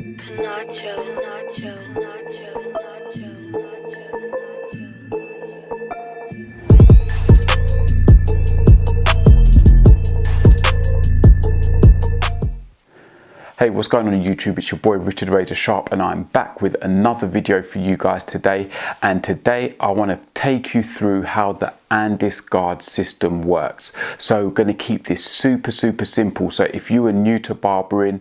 Nacho, nacho, nacho, nacho, nacho, nacho, nacho. Hey, what's going on YouTube? It's your boy Richard Razor Sharp and I'm back with another video for you guys today. And today I want to take you through how the Andis guard system works. So we're going to keep this super simple. So if you are new to barbering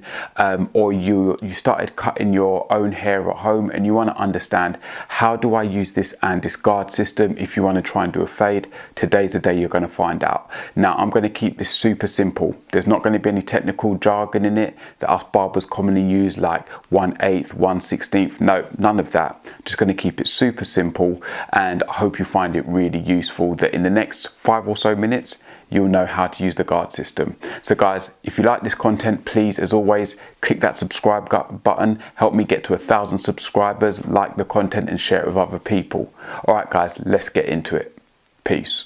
or you started cutting your own hair at home and you want to understand how do I use this Andis guard system if you want to try and do a fade, today's the day you're going to find out. Now I'm going to keep this super simple. There's not going to be any technical jargon in it that us barbers commonly use like 1/8, 1/16. No, none of that. Just going to keep it super simple, and I hope you find it really useful that in the next 5 or so minutes you'll know how to use the guard system. So guys, if you like this content, please, as always, click that subscribe button, help me get to 1,000 subscribers, like the content and share it with other people. All right guys, let's get into it. Peace.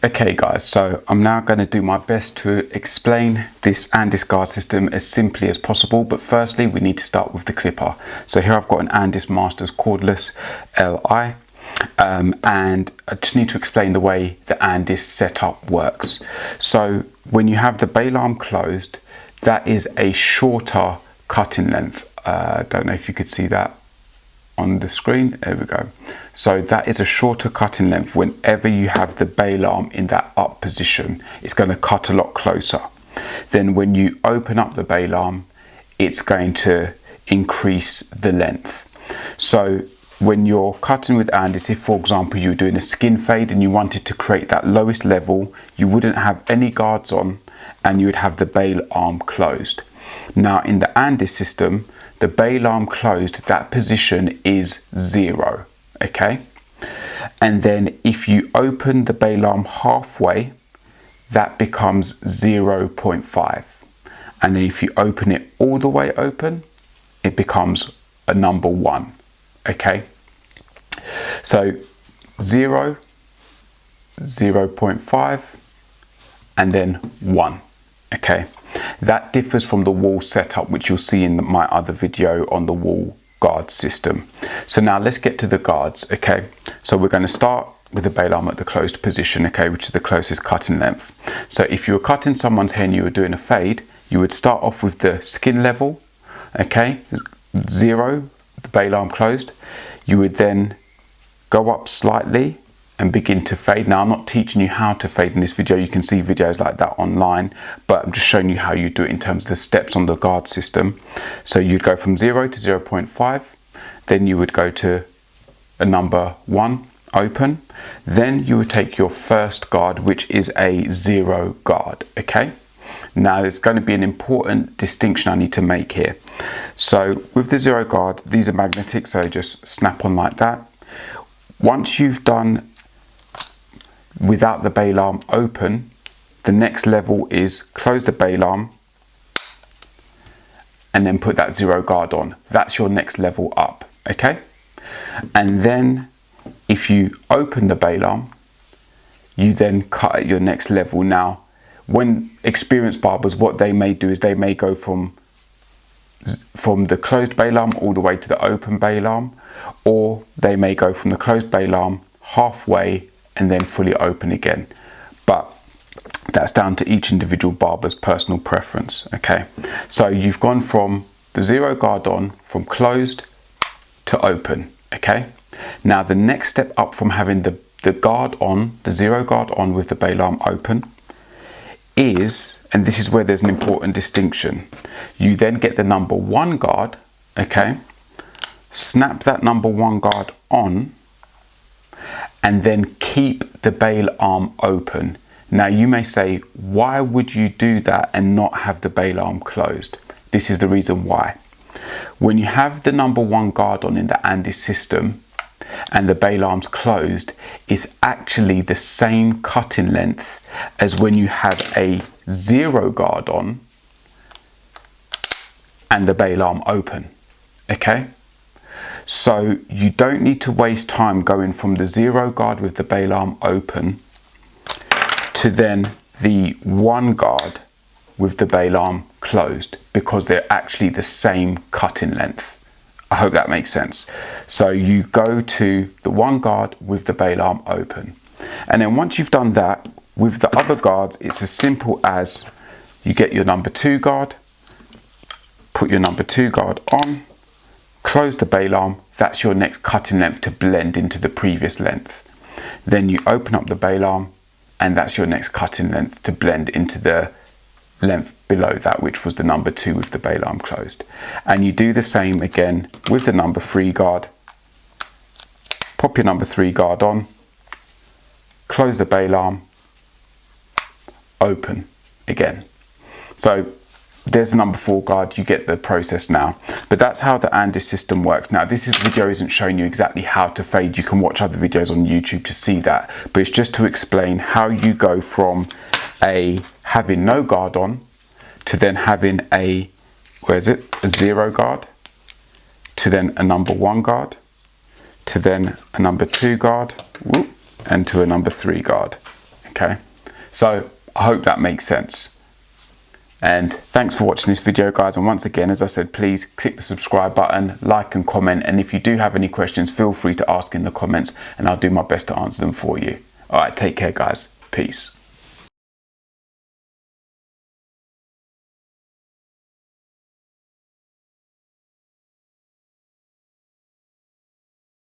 Okay guys, so I'm now going to do my best to explain this Andis guard system as simply as possible, but firstly we need to start with the clipper. So here I've got an Andis Masters cordless Li, and I just need to explain the way the Andis setup works. So when you have the bail arm closed, that is a shorter cutting length. I don't know if you could see that on the screen. There we go. So that is a shorter cutting length. Whenever you have the bail arm in that up position, it's going to cut a lot closer. Then when you open up the bail arm, it's going to increase the length. So when you're cutting with Andis, if for example you're doing a skin fade and you wanted to create that lowest level, you wouldn't have any guards on and you would have the bail arm closed. Now in the Andis system, the bail arm closed, that position is 0, okay? And then if you open the bail arm halfway, that becomes 0.5. And then if you open it all the way open, it becomes a number 1, okay? So 0, 0.5, and then 1, okay? That differs from the wall setup, which you'll see in my other video on the wall guard system. So now let's get to the guards, okay? So we're going to start with the bail arm at the closed position, okay, which is the closest cutting length. So if you were cutting someone's hair and you were doing a fade, you would start off with the skin level, okay, 0, the bail arm closed. You would then go up slightly and begin to fade. Now I'm not teaching you how to fade in this video, you can see videos like that online, but I'm just showing you how you do it in terms of the steps on the guard system. So you'd go from 0 to 0.5, then you would go to a number 1, open, then you would take your first guard, which is a 0 guard, okay? Now there's going to be an important distinction I need to make here. So with the 0 guard, these are magnetic, so just snap on like that. Once you've done without the bail arm open, the next level is close the bail arm and then put that 0 guard on. That's your next level up, okay? And then if you open the bail arm, you then cut at your next level. Now when experienced barbers, what they may do is they may go from the closed bail arm all the way to the open bail arm, or they may go from the closed bail arm halfway and then fully open again. But that's down to each individual barber's personal preference, okay? So you've gone from the 0 guard on, from closed to open, okay? Now the next step up from having the guard on, the 0 guard on with the bail arm open is, and this is where there's an important distinction, you then get the number 1 guard, okay? Snap that number 1 guard on, and then keep the bail arm open. Now you may say, why would you do that and not have the bail arm closed? This is the reason why. When you have the number 1 guard on in the Andis system and the bail arm's closed, it's actually the same cutting length as when you have a 0 guard on and the bail arm open, okay? So you don't need to waste time going from the 0 guard with the bail arm open to then the 1 guard with the bail arm closed, because they're actually the same cut-in length. I hope that makes sense. So you go to the one guard with the bail arm open. And then once you've done that, with the other guards, it's as simple as you get your number 2 guard, put your number 2 guard on, close the bail arm. That's your next cut-in length to blend into the previous length. Then you open up the bail arm, and that's your next cut-in length to blend into the length below that, which was the number 2 with the bail arm closed. And you do the same again with the number 3 guard. Pop your number 3 guard on, close the bail arm, open again. So there's the number 4 guard, you get the process now. But that's how the Andis system works. Now this video isn't showing you exactly how to fade. You can watch other videos on YouTube to see that. But it's just to explain how you go from having no guard on to then having a 0 guard, to then a number 1 guard, to then a number 2 guard, and to a number 3 guard. Okay, so I hope that makes sense. And thanks for watching this video, guys. And once again, as I said, please click the subscribe button, like and comment. And if you do have any questions, feel free to ask in the comments and I'll do my best to answer them for you. All right, take care, guys. Peace.